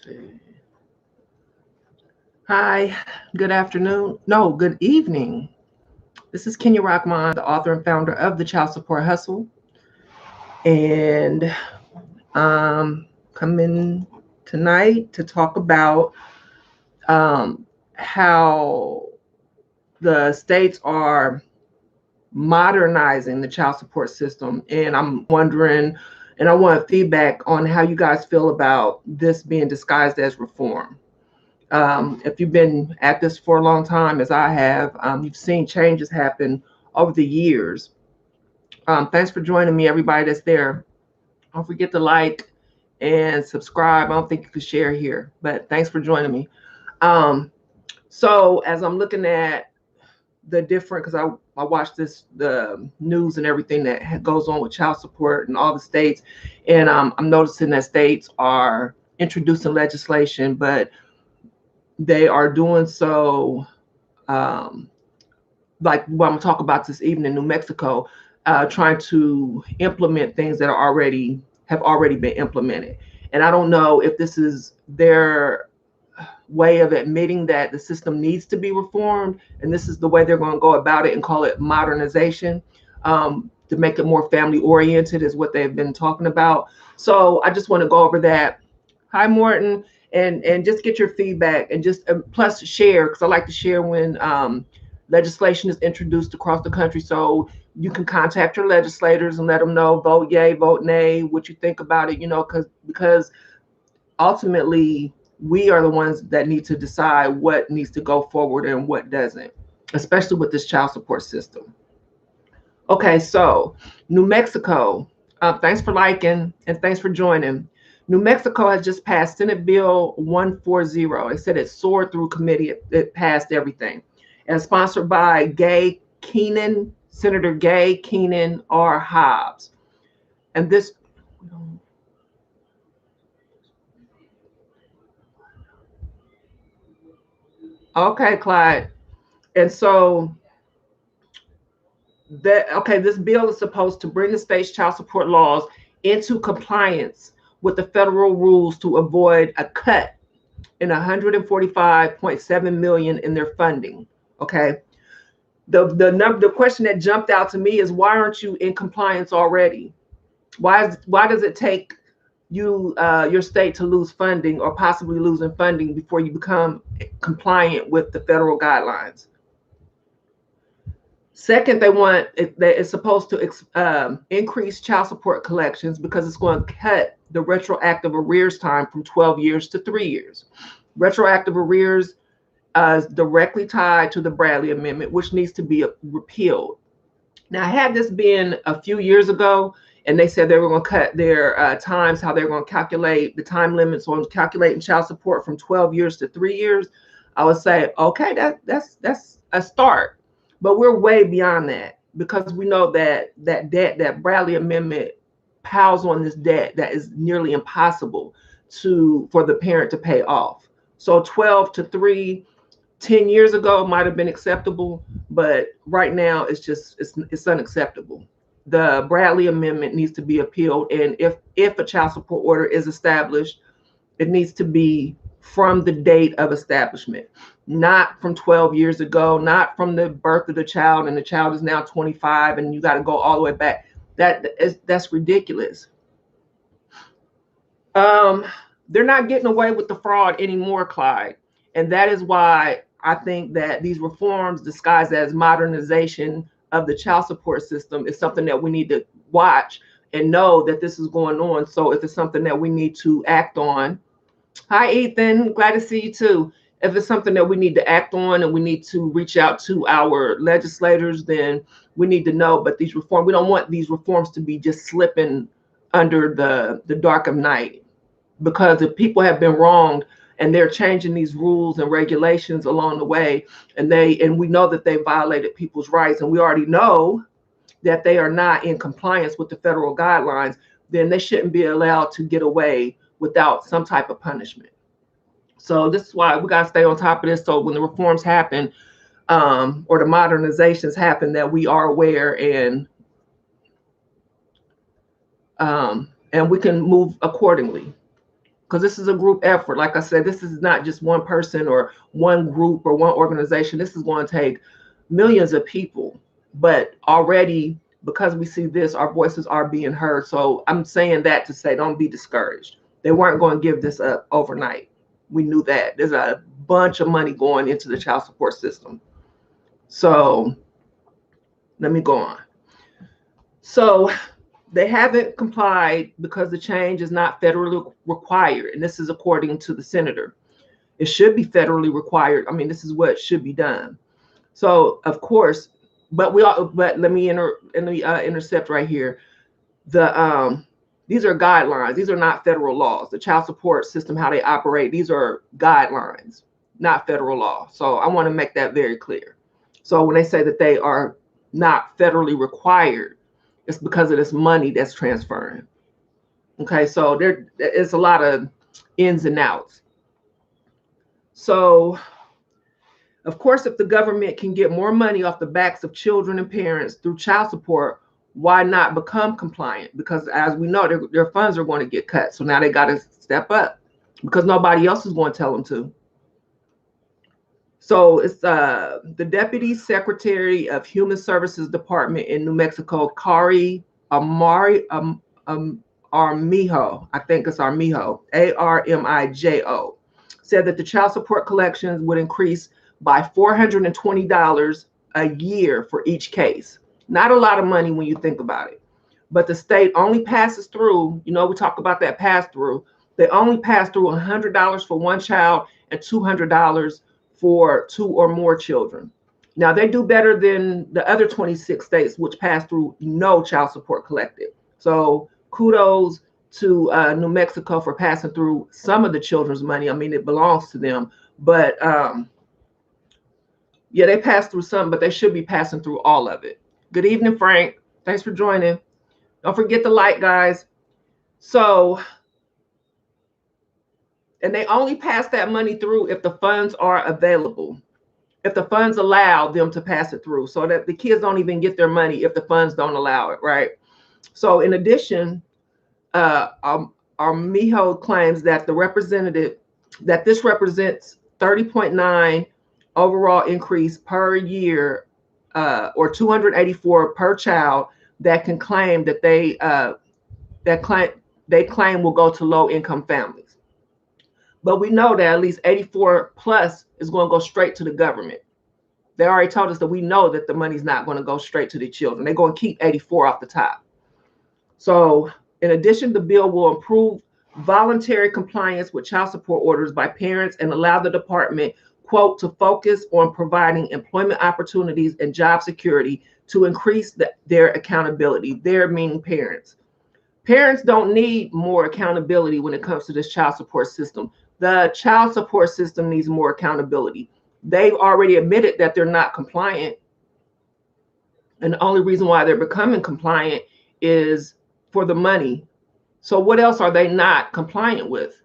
see. Hi, good afternoon. No, good evening. This is Kenya Rockman, the author and founder of the Child Support Hustle. And coming tonight to talk about how the states are modernizing the child support system. And I'm wondering, and I want feedback on how you guys feel about this being disguised as reform. If you've been at this for a long time, as I have, you've seen changes happen over the years. Thanks for joining me, everybody that's there. Don't forget to like and subscribe. I don't think you could share here, but thanks for joining me. Um, so as I'm looking at the different, because I watch the news and everything that goes on with child support in all the states, and I'm noticing that states are introducing legislation, but they are doing so um, like what I'm gonna talk about this evening in New Mexico, trying to implement things that have already been implemented. And I don't know if this is their way of admitting that the system needs to be reformed, and this is the way they're going to go about it and call it modernization, to make it more family oriented, is what they've been talking about. So I just want to go over that. Hi, Morton, and just get your feedback and just plus share, because I like to share when legislation is introduced across the country. So you can contact your legislators and let them know, vote yay, vote nay, what you think about it, because ultimately we are the ones that need to decide what needs to go forward and what doesn't, especially with this child support system. Okay, so New Mexico, thanks for liking and thanks for joining. New Mexico has just passed Senate Bill 140. They said it soared through committee, it passed everything. And sponsored by Senator Gay Keenan R. Hobbs. And this, okay, Clyde. And so this bill is supposed to bring the state's child support laws into compliance with the federal rules to avoid a cut in 145.7 million in their funding. Okay. The question that jumped out to me is, why aren't you in compliance already? Why does it take your state to lose funding or possibly losing funding before you become compliant with the federal guidelines? Second, it's supposed to increase child support collections because it's going to cut the retroactive arrears time from 12 years to 3 years. Retroactive arrears is directly tied to the Bradley Amendment, which needs to be repealed. Now, had this been a few years ago, and they said they were going to cut their times, how they're going to calculate the time limits on calculating child support from 12 years to 3 years, I would say, okay, that's a start. But we're way beyond that, because we know that debt, that Bradley Amendment, piles on this debt that is nearly impossible for the parent to pay off. So 12 to 3, 10 years ago might have been acceptable, but right now it's unacceptable. The Bradley Amendment needs to be appealed, and if a child support order is established, it needs to be from the date of establishment, not from 12 years ago, not from the birth of the child and the child is now 25 and you got to go all the way back. That's ridiculous. They're not getting away with the fraud anymore, Clyde. And that is why I think that these reforms disguised as modernization of the child support system is something that we need to watch and know that this is going on. So if it's something that we need to act on. Hi, Ethan. Glad to see you too. If it's something that we need to act on and we need to reach out to our legislators, then we need to know. But we don't want these reforms to be just slipping under the dark of night, because if people have been wronged and they're changing these rules and regulations along the way, and we know that they violated people's rights, and we already know that they are not in compliance with the federal guidelines, then they shouldn't be allowed to get away without some type of punishment. So this is why we got to stay on top of this, so when the reforms happen, or the modernizations happen, that we are aware, and we can move accordingly. because this is a group effort. Like I said, this is not just one person or one group or one organization. This is going to take millions of people. But already, because we see this, our voices are being heard. So I'm saying that to say, don't be discouraged. They weren't going to give this up overnight. We knew that. There's a bunch of money going into the child support system. So let me go on. So they haven't complied because the change is not federally required. And this is according to the senator. It should be federally required. I mean, this is what should be done. So of course, but let me intercept right here. These are guidelines. These are not federal laws. The child support system, how they operate, these are guidelines, not federal law. So I want to make that very clear. So when they say that they are not federally required, it's because of this money that's transferring. Okay, so there is a lot of ins and outs. So of course, if the government can get more money off the backs of children and parents through child support, why not become compliant? Because as we know, their funds are going to get cut. So now they got to step up because nobody else is going to tell them to. So it's the Deputy Secretary of Human Services Department in New Mexico, Kari Armijo, I think it's Armijo, Armijo, said that the child support collections would increase by $420 a year for each case. Not a lot of money when you think about it. But the state only passes through, we talk about that pass through. They only pass through $100 for one child and $200 for 2 or more children. Now, they do better than the other 26 states, which pass through no child support collected. So kudos to New Mexico for passing through some of the children's money. I mean, it belongs to them. But yeah, they pass through some, but they should be passing through all of it. Good evening, Frank. Thanks for joining. Don't forget to like, guys. So, and they only pass that money through if the funds are available, if the funds allow them to pass it through, so that the kids don't even get their money if the funds don't allow it, right? So in addition, Armijo claims that this represents 30.9 overall increase per year, or 284 per child that can claim that they claim will go to low income families. But we know that at least 84 plus is going to go straight to the government. They already told us that we know that the money's not going to go straight to the children. They're going to keep 84 off the top. So in addition, the bill will improve voluntary compliance with child support orders by parents and allow the department, quote, to focus on providing employment opportunities and job security to increase their accountability. Their meaning parents. Parents don't need more accountability when it comes to this child support system. The child support system needs more accountability. They've already admitted that they're not compliant. And the only reason why they're becoming compliant is for the money. So what else are they not compliant with?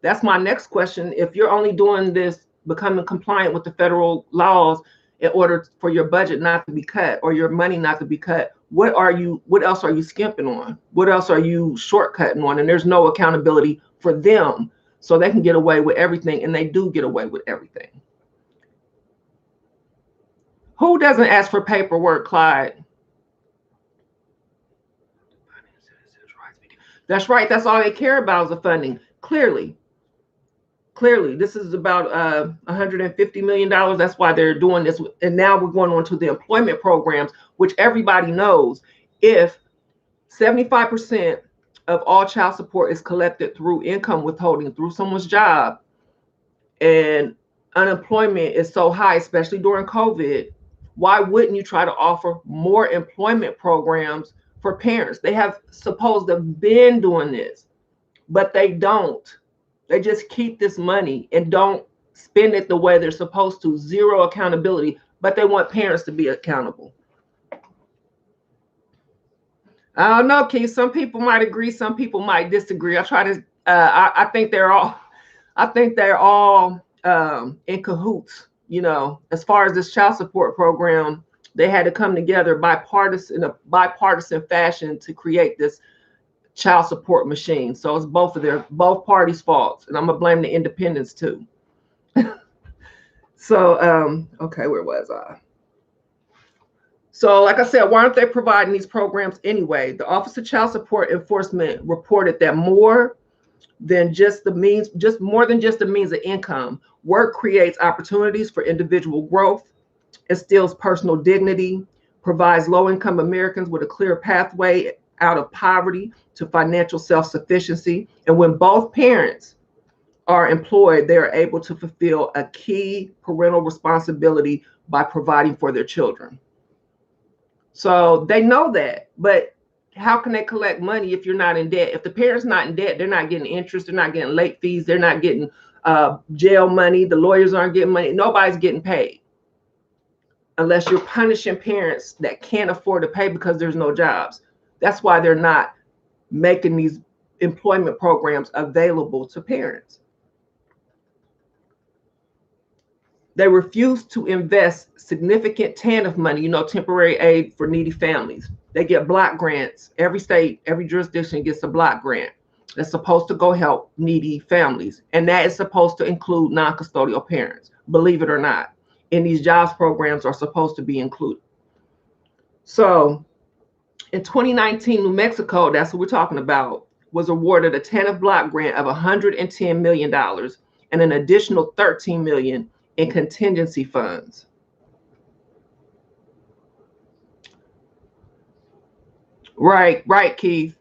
That's my next question. If you're only doing this, becoming compliant with the federal laws in order for your budget not to be cut or your money not to be cut, what else are you skimping on? What else are you shortcutting on? And there's no accountability for them, so they can get away with everything, and they do get away with everything. Who doesn't ask for paperwork, Clyde? That's right. That's all they care about is the funding. Clearly, this is about $150 million. That's why they're doing this. And now we're going on to the employment programs, which everybody knows. If 75% of all child support is collected through income withholding, through someone's job, and unemployment is so high, especially during COVID, why wouldn't you try to offer more employment programs for parents? They have supposed to have been doing this, but they don't. They just keep this money and don't spend it the way they're supposed to. Zero accountability, but they want parents to be accountable. I don't know, Keith. Some people might agree, some people might disagree. I think they're all in cahoots. As far as this child support program, they had to come together in a bipartisan fashion to create this child support machine. So it's both parties' faults, and I'm gonna blame the independents too. So okay, where was I? So like I said, why aren't they providing these programs anyway? The Office of Child Support Enforcement reported that more than just the means, just more than just the means of income, work creates opportunities for individual growth, instills personal dignity, provides low-income Americans with a clear pathway out of poverty to financial self-sufficiency. And when both parents are employed, they are able to fulfill a key parental responsibility by providing for their children. So they know that, but how can they collect money if you're not in debt? If the parent's not in debt, they're not getting interest, they're not getting late fees, they're not getting jail money, the lawyers aren't getting money, nobody's getting paid. Unless you're punishing parents that can't afford to pay because there's no jobs. That's why they're not making these employment programs available to parents. They refuse to invest significant TANF money, temporary aid for needy families. They get block grants. Every state, every jurisdiction gets a block grant that's supposed to go help needy families. And that is supposed to include non-custodial parents, believe it or not. And these jobs programs are supposed to be included. So in 2019, New Mexico, that's what we're talking about, was awarded a TANF block grant of $110 million and an additional $13 million in contingency funds. Right, Keith.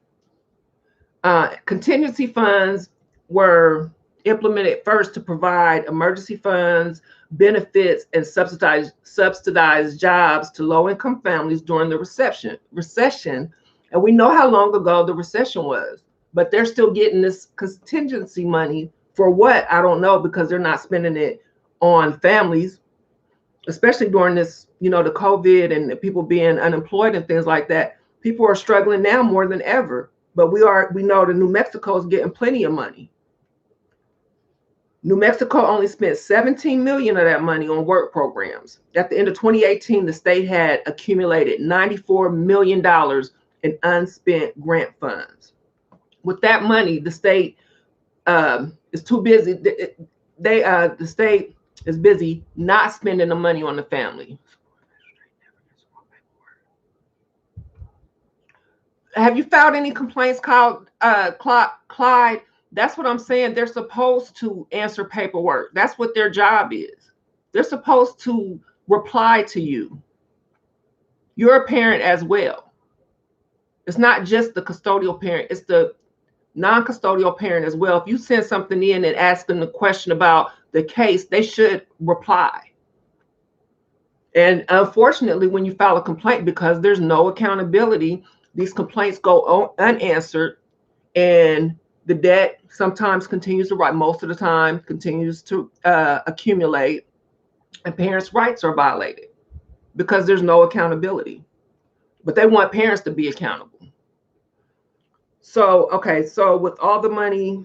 Contingency funds were implemented first to provide emergency funds, benefits, and subsidized jobs to low-income families during the recession. And we know how long ago the recession was, but they're still getting this contingency money for what? I don't know, because they're not spending it on families, especially during this, the COVID and people being unemployed and things like that. People are struggling now more than ever, but we know that New Mexico is getting plenty of money. New Mexico only spent $17 million of that money on work programs. At the end of 2018, the state had accumulated $94 million in unspent grant funds. With that money, the state is too busy. The state is busy not spending the money on the family. Have you filed any complaints, Clyde? That's what I'm saying. They're supposed to answer paperwork. That's what their job is. They're supposed to reply to you. You're a parent as well. It's not just the custodial parent, it's the non-custodial parent as well. If you send something in and ask them the question about the case, they should reply. And unfortunately, when you file a complaint, because there's no accountability, these complaints go unanswered, and the debt sometimes continues to rise, most of the time continues to accumulate, and parents' rights are violated because there's no accountability. But they want parents to be accountable. So, okay, so with all the money,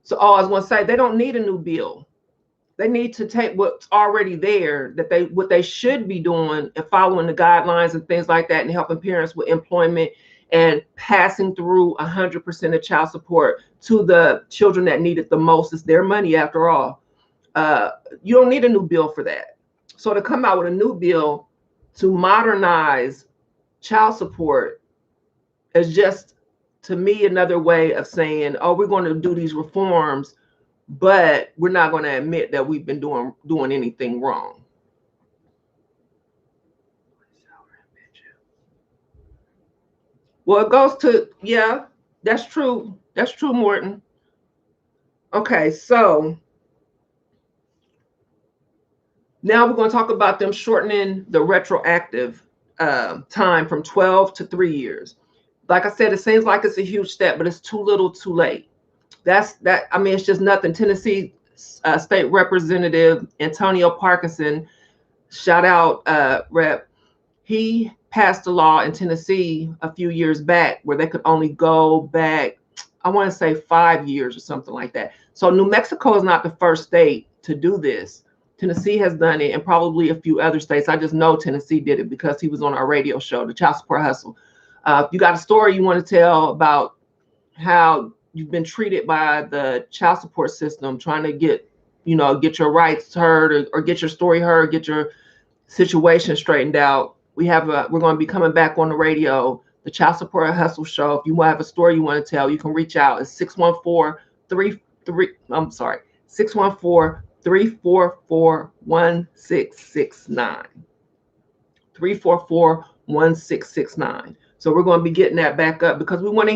I was going to say, they don't need a new bill. They need to take what's already there, what they should be doing and following the guidelines and things like that, and helping parents with employment and passing through 100% of child support to the children that need it the most. It's their money after all. You don't need a new bill for that. So to come out with a new bill to modernize child support is just, to me, another way of saying, oh, we're going to do these reforms, but we're not going to admit that we've been doing anything wrong. Well, it goes to, yeah, that's true. That's true, Morton. Okay, so now we're going to talk about them shortening the retroactive time from 12 to 3 years. Like I said, it seems like it's a huge step, but it's too little, too late. I mean, it's just nothing. Tennessee State Representative Antonio Parkinson, shout out, Rep. He passed a law in Tennessee a few years back where they could only go back, I want to say 5 years or something like that. So New Mexico is not the first state to do this. Tennessee has done it, and probably a few other states. I just know Tennessee did it because he was on our radio show, the Child Support Hustle. If you got a story you want to tell about how you've been treated by the child support system, trying to get, get your rights heard, or get your story heard, get your situation straightened out, we're going to be coming back on the radio, the Child Support Hustle Show. If you have a story you want to tell, you can reach out. It's 614-344-1669. 344-1669. So we're going to be getting that back up, because we want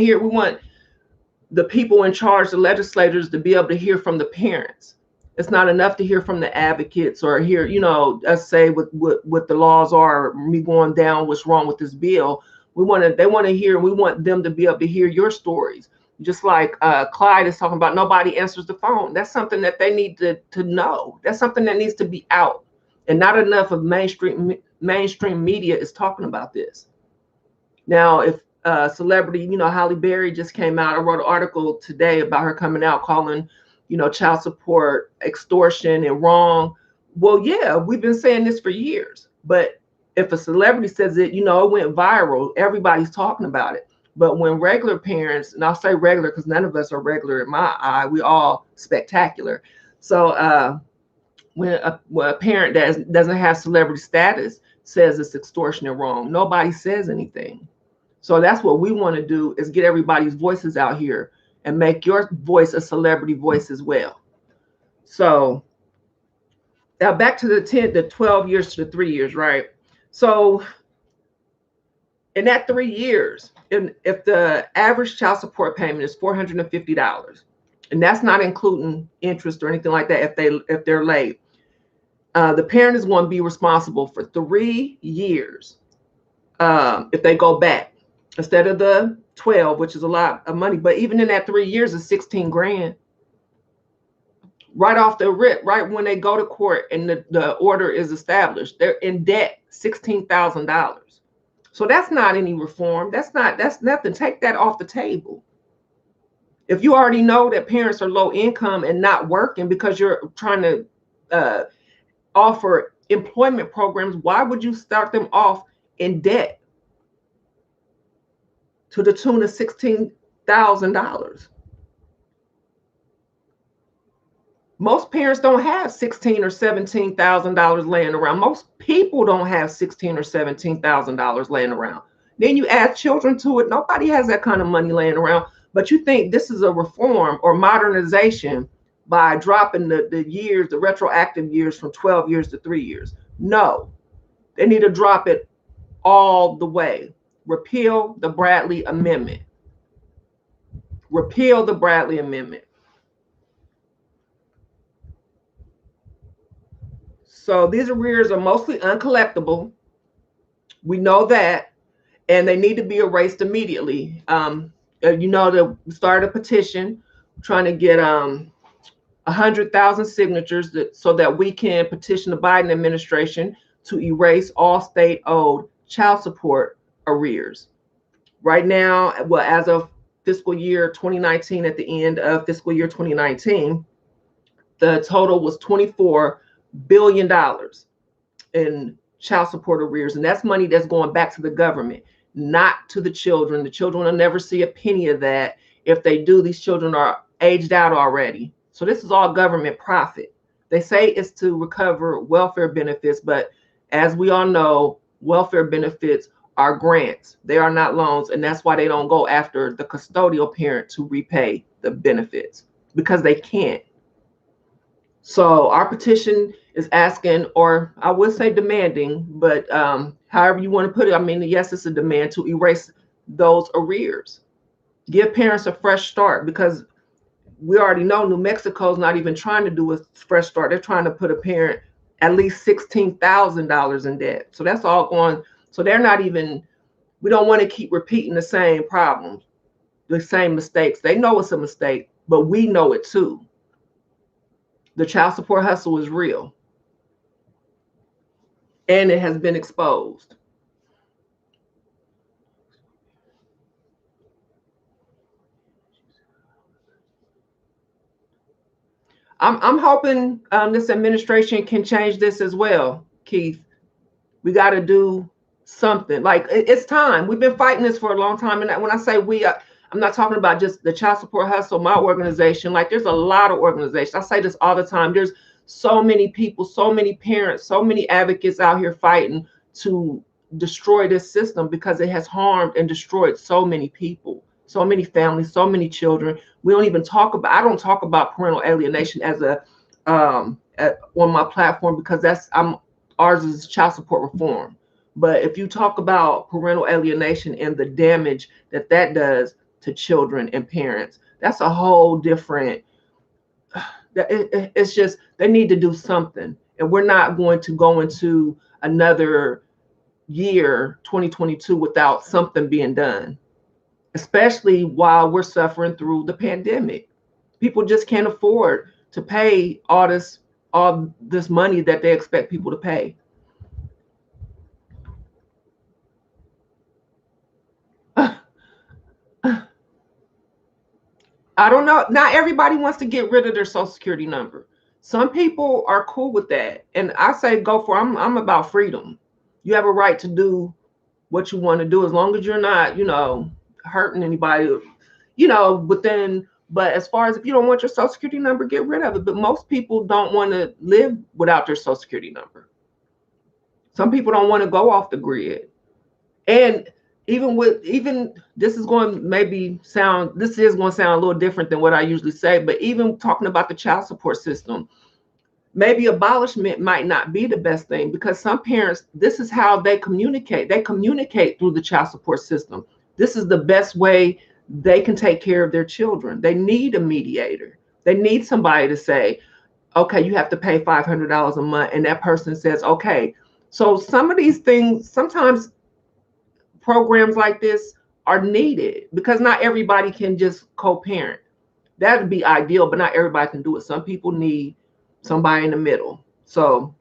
the people in charge, the legislators, to be able to hear from the parents. It's not enough to hear from the advocates, or hear, us say what the laws are, me going down what's wrong with this bill. They want to hear, we want them to be able to hear your stories. Just like Clyde is talking about, nobody answers the phone. That's something that they need to know. That's something that needs to be out. And not enough of mainstream media is talking about this. Now, if celebrity, Halle Berry just came out. I wrote an article today about her coming out calling, child support extortion and wrong. Well, yeah, we've been saying this for years. But if a celebrity says it, it went viral. Everybody's talking about it. But when regular parents, and I'll say regular because none of us are regular in my eye, we all spectacular. So when a parent that doesn't have celebrity status says it's extortion and wrong, nobody says anything. So that's what we want to do, is get everybody's voices out here and make your voice a celebrity voice as well. So now back to the 12 years to the 3 years, right? So in that 3 years, if the average child support payment is $450, and that's not including interest or anything like that, if they're late, the parent is going to be responsible for 3 years if they go back, instead of the 12, which is a lot of money. But even in that 3 years is 16 grand. Right off the rip, right when they go to court and the order is established, they're in debt $16,000. So that's not any reform. That's nothing. Take that off the table. If you already know that parents are low income and not working because you're trying to offer employment programs, why would you start them off in debt to the tune of $16,000? Most parents don't have $16,000 or $17,000 laying around. Most people don't have $16,000 or $17,000 laying around. Then you add children to it. Nobody has that kind of money laying around. But you think this is a reform or modernization by dropping the years, the retroactive years, from 12 years to 3 years. No, they need to drop it all the way. Repeal the Bradley Amendment. Repeal the Bradley Amendment. So these arrears are mostly uncollectible. We know that, and they need to be erased immediately. That we started a petition trying to get 100,000 signatures so that we can petition the Biden administration to erase all state-owed child support arrears. Right now, well, as of fiscal year 2019, at the end of fiscal year 2019, the total was $24 billion in child support arrears. And that's money that's going back to the government, not to the children. The children will never see a penny of that. If they do, these children are aged out already. So this is all government profit. They say it's to recover welfare benefits, but as we all know, welfare benefits are grants. They are not loans. And that's why they don't go after the custodial parent to repay the benefits, because they can't. So our petition is asking, or I would say demanding, but however you want to put it, I mean, yes, it's a demand to erase those arrears. Give parents a fresh start, because we already know New Mexico's not even trying to do a fresh start. They're trying to put a parent at least $16,000 in debt. So that's all going. So they're not even, we don't want to keep repeating the same problems, the same mistakes. They know it's a mistake, but we know it too. The child support hustle is real, and it has been exposed. I'm hoping this administration can change this as well, Keith. We got to do something. Like it's time. We've been fighting this for a long time. And when I say we, I'm not talking about just the Child Support Hustle, my organization. Like there's a lot of organizations. I say this all the time. There's so many people, so many parents, so many advocates out here fighting to destroy this system because it has harmed and destroyed so many people, so many families, so many children. We don't even talk about, I don't talk about parental alienation as a on my platform because ours is child support reform. But if you talk about parental alienation and the damage that that does to children and parents, that's a whole different. It's just they need to do something, and we're not going to go into another year 2022 without something being done, especially while we're suffering through the pandemic. People just can't afford to pay all this money that they expect people to pay. I don't know. Not everybody wants to get rid of their social security number. Some people are cool with that. And I say go for it. I'm about freedom. You have a right to do what you want to do as long as you're not, hurting anybody, but as far as if you don't want your social security number, get rid of it. But most people don't want to live without their social security number. Some people don't want to go off the grid. And even this is going to sound a little different than what I usually say, but even talking about the child support system, maybe abolishment might not be the best thing because some parents, this is how they communicate. They communicate through the child support system. This is the best way they can take care of their children. They need a mediator. They need somebody to say, okay, you have to pay $500 a month. And that person says, okay. So some of these things, sometimes programs like this are needed because not everybody can just co-parent. That would be ideal, but not everybody can do it. Some people need somebody in the middle. So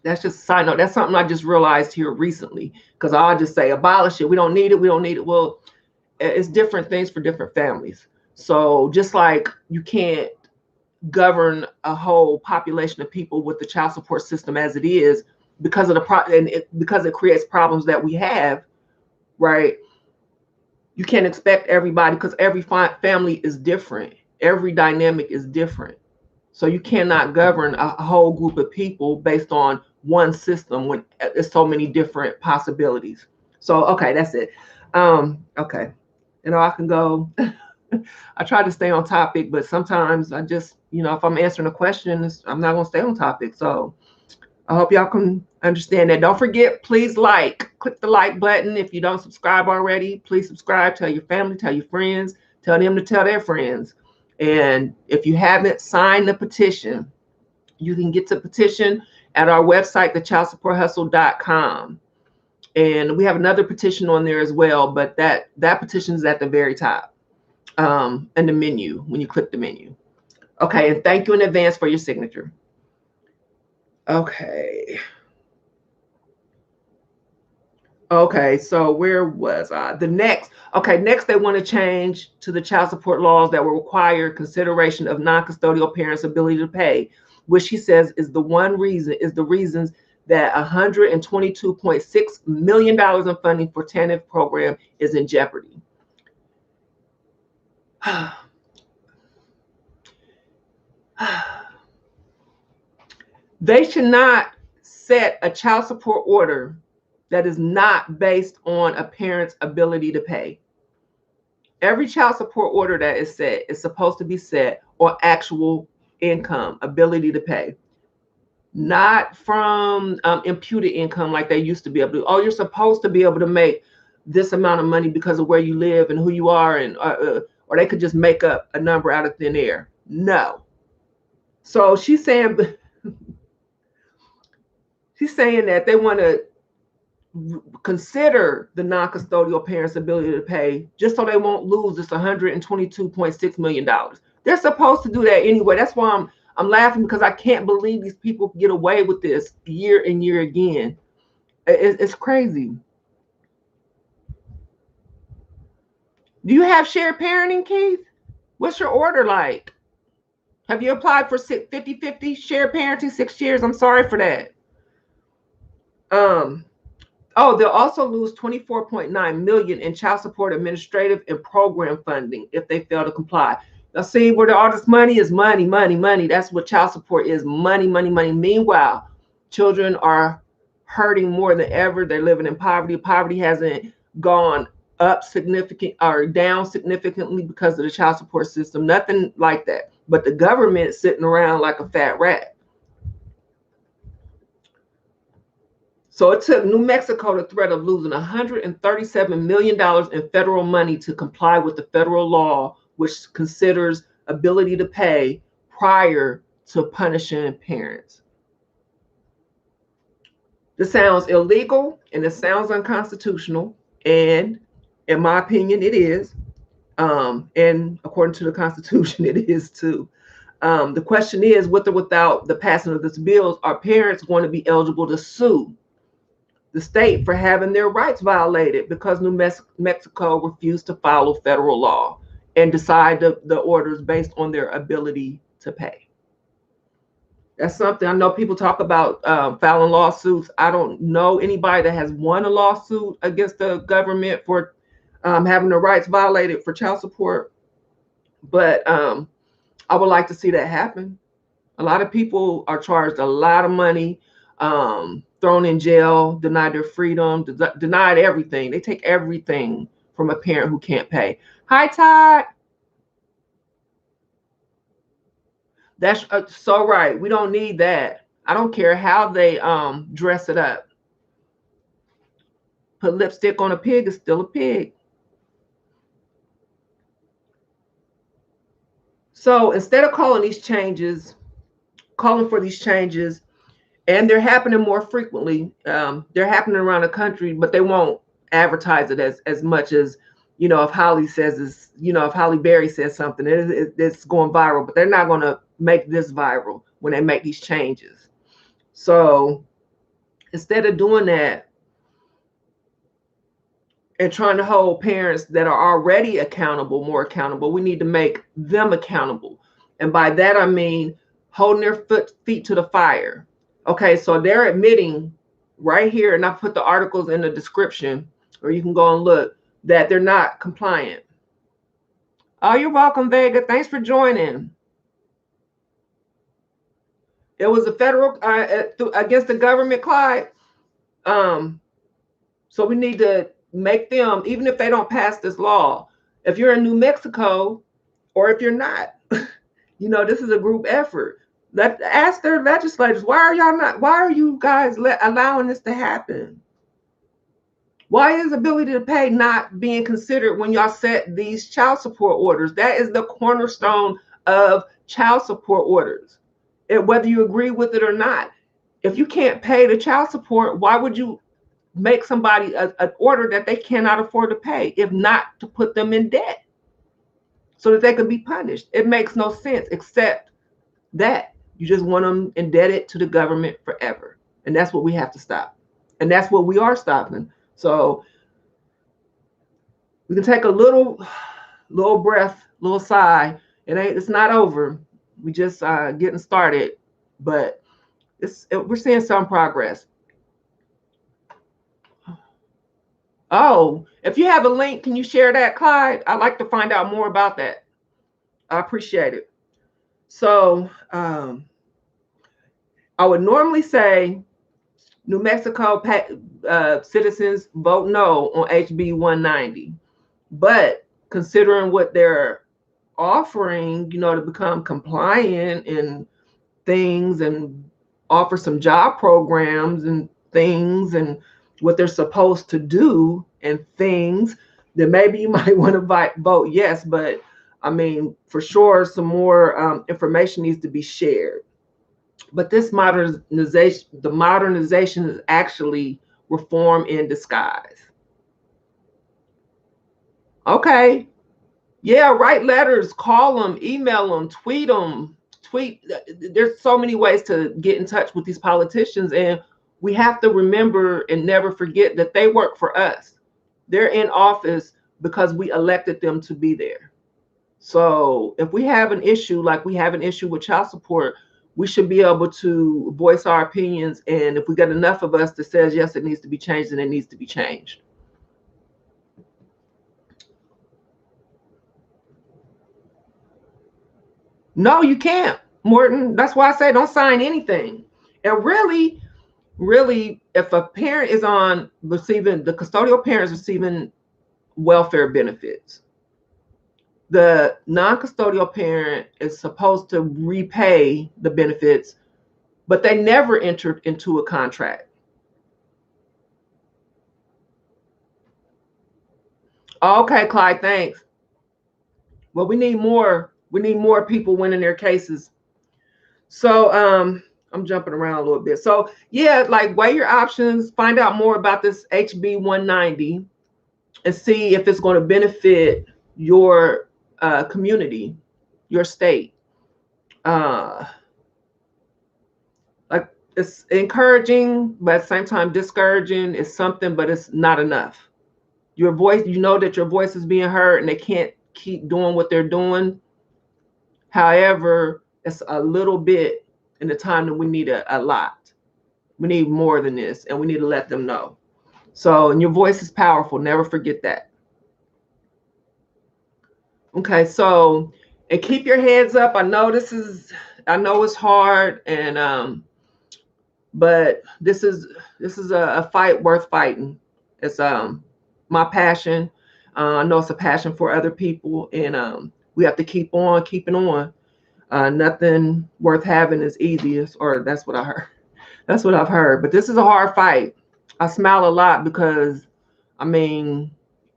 that's just a side note. That's something I just realized here recently because I'll just say abolish it. We don't need it. We don't need it. Well, it's different things for different families. So just like you can't govern a whole population of people with the child support system as it is because of because it creates problems that we have, right? You can't expect everybody because every family is different. Every dynamic is different. So you cannot govern a whole group of people based on one system when there's so many different possibilities. So, okay, that's it. Okay. I can go. I try to stay on topic, but sometimes I just, if I'm answering a question, I'm not going to stay on topic. So I hope y'all can understand that. Don't forget, please click the like button. If you don't subscribe already, please subscribe. Tell your family, tell your friends, tell them to tell their friends. And if you haven't signed the petition, you can get the petition at our website, thechild-support-hustle.com. And we have another petition on there as well, but that petition is at the very top in the menu, when you click the menu. Okay, and thank you in advance for your signature. Okay. Okay, so where was I? Next they want to change to the child support laws that will require consideration of non-custodial parents' ability to pay, which he says is the reasons that $122.6 million in funding for TANF program is in jeopardy. They should not set a child support order that is not based on a parent's ability to pay. Every child support order that is set is supposed to be set on actual income, ability to pay, not from imputed income like they used to be able to. Oh, you're supposed to be able to make this amount of money because of where you live and who you are, and or they could just make up a number out of thin air. No. So she's saying that they want to consider the non-custodial parents' ability to pay just so they won't lose this $122.6 million. They're supposed to do that anyway. That's why I'm laughing, because I can't believe these people get away with this year and year again. It's crazy. Do you have shared parenting, Keith? What's your order like? Have you applied for 50-50 shared parenting 6 years? I'm sorry for that. Oh, they'll also lose 24.9 million in child support administrative and program funding if they fail to comply. Now, see where all this money is money, money, money. That's what child support is, money, money, money. Meanwhile, children are hurting more than ever. They're living in poverty. Poverty hasn't gone up significant or down significantly because of the child support system. Nothing like that. But the government sitting around like a fat rat. So it took New Mexico the threat of losing $137 million in federal money to comply with the federal law, which considers ability to pay prior to punishing parents. This sounds illegal and it sounds unconstitutional. And in my opinion, it is. And according to the Constitution, it is too. The question is, with or without the passing of this bill, are parents going to be eligible to sue the state for having their rights violated because New Mexico refused to follow federal law and decide the orders based on their ability to pay? That's something I know people talk about filing lawsuits. I don't know anybody that has won a lawsuit against the government for having their rights violated for child support, but I would like to see that happen. A lot of people are charged a lot of money, thrown in jail, denied their freedom, denied everything. They take everything from a parent who can't pay. Hi, Todd. That's so right. We don't need that. I don't care how they dress it up. Put lipstick on a pig is still a pig. So instead of calling for these changes, and they're happening more frequently. They're happening around the country, but they won't advertise it as much as, if Holly says this, if Holly Berry says something, it's going viral, but they're not going to make this viral when they make these changes. So instead of doing that and trying to hold parents that are already accountable more accountable, we need to make them accountable. And by that, I mean holding their feet to the fire. Okay, so they're admitting right here, and I put the articles in the description, or you can go and look, that they're not compliant. Oh, you're welcome, Vega. Thanks for joining. It was a federal against the government, Clyde. So we need to make them, even if they don't pass this law, if you're in New Mexico, or if you're not, this is a group effort. Ask their legislators, why are you guys allowing this to happen? Why is ability to pay not being considered when y'all set these child support orders? That is the cornerstone of child support orders, whether you agree with it or not. If you can't pay the child support, why would you make somebody an order that they cannot afford to pay, if not to put them in debt so that they can be punished? It makes no sense, except that you just want them indebted to the government forever. And that's what we have to stop. And that's what we are stopping. So we can take a little breath, little sigh. It's not over. We just getting started, but we're seeing some progress. Oh, if you have a link, can you share that, Clyde? I'd like to find out more about that. I appreciate it. So I would normally say New Mexico citizens vote no on HB 190, but considering what they're offering, to become compliant and things, and offer some job programs and things, and what they're supposed to do and things, then maybe you might want to vote yes. But I mean, for sure, some more information needs to be shared. But this modernization is actually reform in disguise. Okay. Yeah, write letters, call them, email them, tweet them. There's so many ways to get in touch with these politicians, and we have to remember and never forget that they work for us. They're in office because we elected them to be there. So if we have an issue, like we have an issue with child support, we should be able to voice our opinions. And if we got enough of us that says, yes, it needs to be changed, then it needs to be changed. No, you can't, Morton. That's why I say don't sign anything. And really, really, if a parent is on receiving, the custodial parent is receiving welfare benefits, the non-custodial parent is supposed to repay the benefits, but they never entered into a contract. Okay, Clyde, thanks. Well, we need more. We need more people winning their cases. So I'm jumping around a little bit. So yeah, like weigh your options, find out more about this HB 190 and see if it's going to benefit your community, your state. Uh, like it's encouraging, but at the same time discouraging. It's something, but it's not enough. Your voice, you know that your voice is being heard and they can't keep doing what they're doing. However, it's a little bit in the time that we need a lot. We need more than this, and we need to let them know. So, and your voice is powerful. Never forget that. Okay, so, and keep your heads up. I know it's hard, and but this is a fight worth fighting. It's my passion. I know it's a passion for other people, and we have to keep on keeping on. Nothing worth having is easiest, or that's what I heard. That's what I've heard. But this is a hard fight. I smile a lot because, I mean,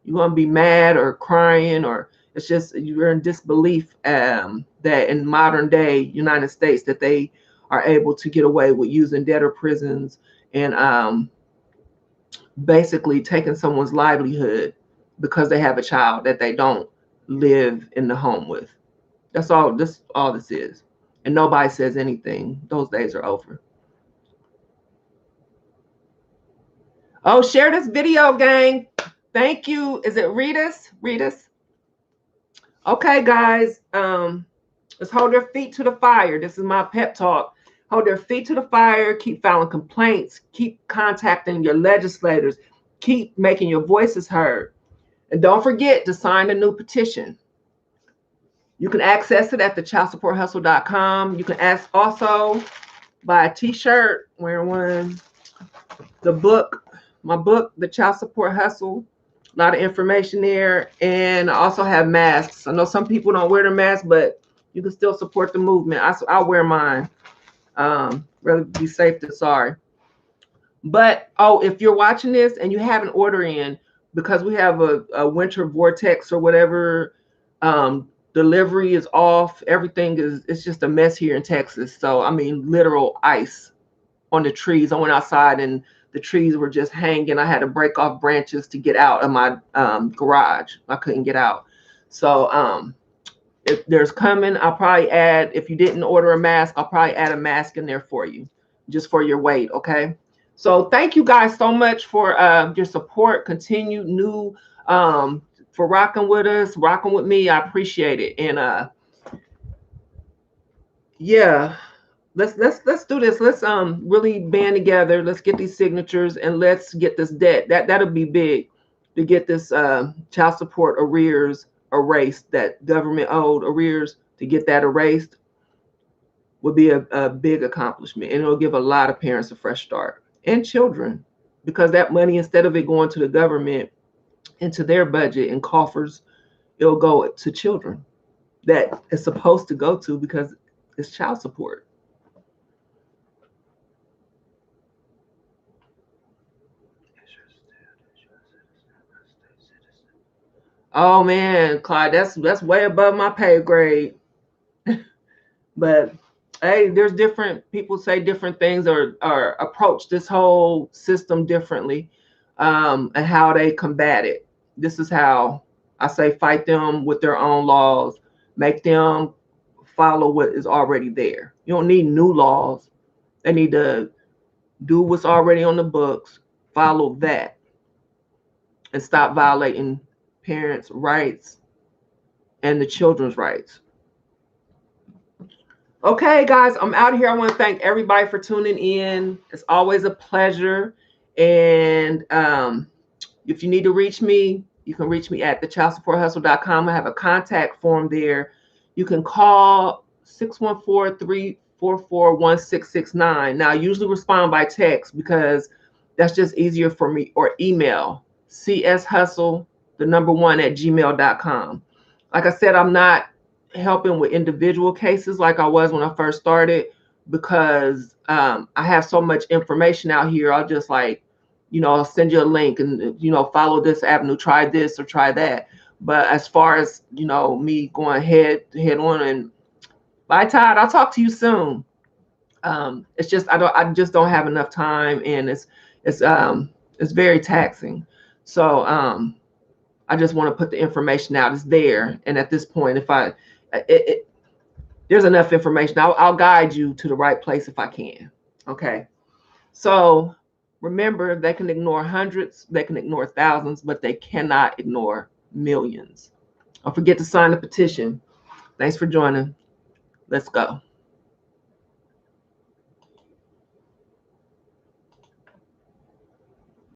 you're gonna be mad or crying, or it's just you're in disbelief that in modern day United States that they are able to get away with using debtor prisons and basically taking someone's livelihood because they have a child that they don't live in the home with. That's all. This all this is, and nobody says anything. Those days are over. Oh, share this video, gang. Thank you. Is it Ritas? Ritas? Okay, guys. Let's hold their feet to the fire. This is my pep talk. Hold their feet to the fire. Keep filing complaints. Keep contacting your legislators. Keep making your voices heard. And don't forget to sign the new petition. You can access it at the childsupporthustle.com. You can also buy a t-shirt, wearing one, the book, my book, The Child Support Hustle. A lot of information there. And I also have masks. I know some people don't wear the mask, but you can still support the movement. I'll wear mine. Rather be safe than sorry. But if you're watching this and you have an order in, because we have a winter vortex or whatever, delivery is off. Everything it's just a mess here in Texas. So I mean, literal ice on the trees. I went outside and the trees were just hanging. I had to break off branches to get out of my garage. I couldn't get out. So if there's coming, I'll probably add, if you didn't order a mask, I'll probably add a mask in there for you, just for your weight, okay? So thank you guys so much for your support, continued new, for rocking with us, rocking with me. I appreciate it. And yeah, let's do this. Let's really band together. Let's get these signatures and let's get this debt. That'll be big to get this child support arrears erased, that government owed arrears, to get that erased would be a big accomplishment. And it'll give a lot of parents a fresh start and children, because that money, instead of it going to the government into their budget and coffers, it'll go to children that it's supposed to go to, because it's child support. Oh man, Clyde, that's way above my pay grade. But hey, there's different people say different things, or approach this whole system differently, and how they combat it. This is how I say fight them with their own laws, make them follow what is already there. You don't need new laws. They need to do what's already on the books, follow that, and stop violating parents' rights and the children's rights. Okay, guys, I'm out of here. I want to thank everybody for tuning in. It's always a pleasure. And if you need to reach me, you can reach me at thechildsupporthustle.com. I have a contact form there. You can call 614-344-1669. Now, I usually respond by text because that's just easier for me, or email cshustle, the number one, at gmail.com. Like I said, I'm not helping with individual cases like I was when I first started, because I have so much information out here. I'll just like, I'll send you a link and, follow this avenue, try this or try that. But as far as, me going head on, and bye, Todd, I'll talk to you soon. It's just, I just don't have enough time, and it's very taxing. So I just want to put the information out. It's there. And at this point, there's enough information. I'll guide you to the right place if I can. Okay. So remember, they can ignore hundreds, they can ignore thousands, but they cannot ignore millions. Don't forget to sign the petition. Thanks for joining. Let's go.